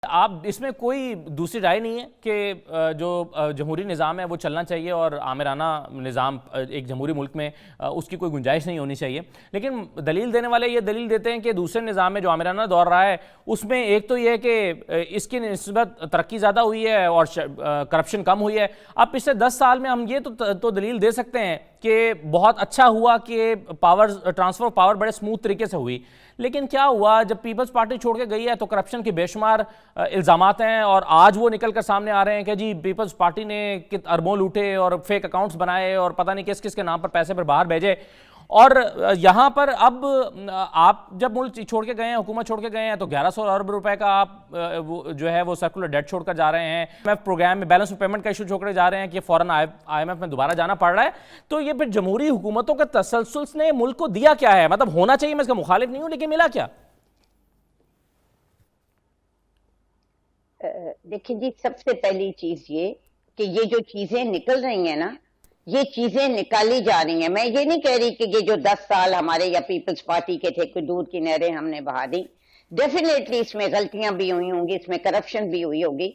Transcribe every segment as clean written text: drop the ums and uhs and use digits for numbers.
آپ اس میں کوئی دوسری رائے نہیں ہے کہ جو جمہوری نظام ہے وہ چلنا چاہیے اور آمرانہ نظام ایک جمہوری ملک میں اس کی کوئی گنجائش نہیں ہونی چاہیے، لیکن دلیل دینے والے یہ دلیل دیتے ہیں کہ دوسرے نظام میں جو آمرانہ دور رہا ہے اس میں ایک تو یہ ہے کہ اس کی نسبت ترقی زیادہ ہوئی ہے اور کرپشن کم ہوئی ہے۔ اب پچھلے 10 سال میں ہم یہ تو دلیل دے سکتے ہیں کہ بہت اچھا ہوا کہ ٹرانسفر آف پاور بڑے سموتھ طریقے سے ہوئی، لیکن کیا ہوا جب پیپلز پارٹی چھوڑ کے گئی ہے تو کرپشن کے بے شمار الزامات ہیں، اور آج وہ نکل کر سامنے آ رہے ہیں کہ جی پیپلز پارٹی نے اربوں لوٹے اور فیک اکاؤنٹس بنائے اور پتہ نہیں کس کس کے نام پر پیسے پر باہر بھیجے۔ اور یہاں پر اب آپ جب ملک چھوڑ کے گئے ہیں، حکومت چھوڑ کے گئے ہیں، تو 1100 ارب روپے کا آپ جو ہے وہ سرکولر ڈیٹ چھوڑ کر جا رہے ہیں، IMF پروگرام میں بیلنس آف پیمنٹ کا ایشو چھوڑ کر جا رہے ہیں کہ فوراً IMF میں دوبارہ جانا پڑ رہا ہے۔ تو یہ پھر جمہوری حکومتوں کے تسلسل نے ملک کو دیا کیا ہے؟ مطلب ہونا چاہیے، میں اس کا مخالف نہیں ہوں، لیکن ملا کیا؟ دیکھیں جی، سب سے پہلی چیز یہ کہ یہ جو چیزیں نکل رہی ہیں نا، یہ چیزیں نکالی جا رہی ہیں۔ میں یہ نہیں کہہ رہی کہ یہ جو 10 سال ہمارے یا پیپلز پارٹی کے تھے کوئی دودھ کی نہریں ہم نے بہا دی، ڈیفینیٹلی اس میں غلطیاں بھی ہوئی ہوں گی، اس میں کرپشن بھی ہوئی ہوگی۔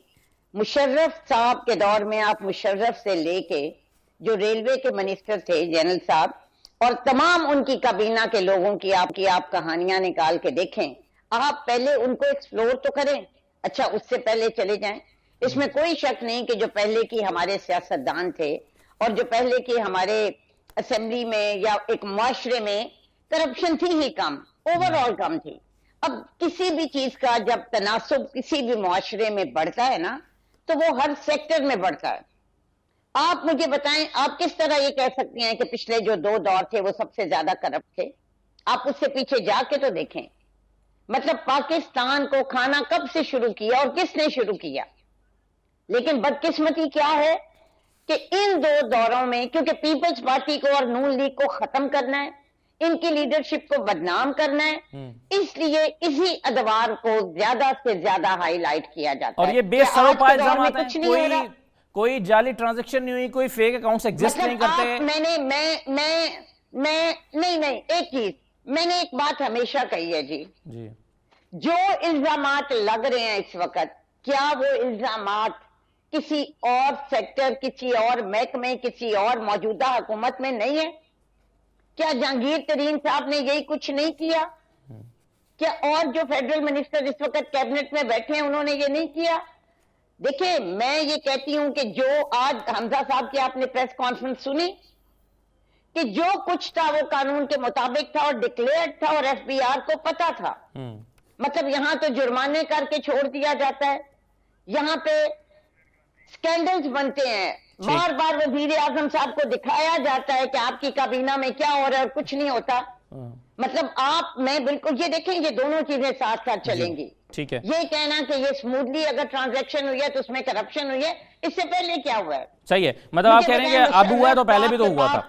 مشرف صاحب کے دور میں آپ مشرف سے لے کے جو ریلوے کے منسٹر تھے جنرل صاحب اور تمام ان کی کابینہ کے لوگوں کی آپ کہانیاں نکال کے دیکھیں، آپ پہلے ان کو ایکسپلور تو کریں۔ اچھا، اس سے پہلے چلے جائیں، اس میں کوئی شک نہیں کہ جو پہلے کی ہمارے سیاستدان تھے اور جو پہلے کی ہمارے اسمبلی میں یا ایک معاشرے میں کرپشن تھی ہی کم، اوور آل کم تھی۔ اب کسی بھی چیز کا جب تناسب کسی بھی معاشرے میں بڑھتا ہے نا تو وہ ہر سیکٹر میں بڑھتا ہے۔ آپ مجھے بتائیں، آپ کس طرح یہ کہہ سکتے ہیں کہ پچھلے جو 2 دور تھے وہ سب سے زیادہ کرپٹ تھے؟ آپ اس سے پیچھے جا کے تو دیکھیں، مطلب پاکستان کو کھانا کب سے شروع کیا اور کس نے شروع کیا؟ لیکن بدقسمتی کیا ہے کہ ان 2 دوروں میں کیونکہ پیپلز پارٹی کو اور نون لیگ کو ختم کرنا ہے، ان کی لیڈرشپ کو بدنام کرنا ہے، اس لیے اسی ادوار کو زیادہ سے زیادہ ہائی لائٹ کیا جاتا ہے۔ اور یہ بے سروپا الزامات ہیں، کوئی جعلی ٹرانزیکشن نہیں ہوئی، کوئی فیک اکاؤنٹس ایگزسٹ نہیں کرتے۔ نہیں، ایک چیز میں نے ایک بات ہمیشہ کہی ہے جی، جو الزامات لگ رہے ہیں اس وقت، کیا وہ الزامات کسی اور سیکٹر، کسی اور محکمے، کسی اور موجودہ حکومت میں نہیں ہے؟ کیا جہانگیر ترین صاحب نے یہی کچھ نہیں کیا؟ کیا اور جو فیڈرل منسٹر اس وقت کیبنٹ میں بیٹھے ہیں انہوں نے یہ نہیں کیا؟ دیکھیں، میں یہ کہتی ہوں کہ جو آج حمزہ صاحب کی آپ نے پریس کانفرنس سنی کہ جو کچھ تھا وہ قانون کے مطابق تھا اور ڈکلیئرڈ تھا اور FBR کو پتا تھا۔ مطلب یہاں تو جرمانے کر کے چھوڑ دیا جاتا ہے، یہاں پہ سکینڈلز بنتے ہیں، بار بار وزیر اعظم صاحب کو دکھایا جاتا ہے کہ آپ کی کابینہ میں کیا ہو رہا ہے اور کچھ نہیں ہوتا۔ مطلب میں بالکل یہ دیکھیں، یہ دونوں چیزیں ساتھ ساتھ چلیں گی۔ ٹھیک ہے، یہ کہنا کہ یہ سموتھلی اگر ٹرانزیکشن ہوئی ہے تو اس میں کرپشن ہوئی ہے، اس سے پہلے کیا ہوا ہے؟ صحیح ہے، مطلب آپ کہہ رہے ہیں کہ اب ہوا ہے تو پہلے بھی تو ہوا تھا۔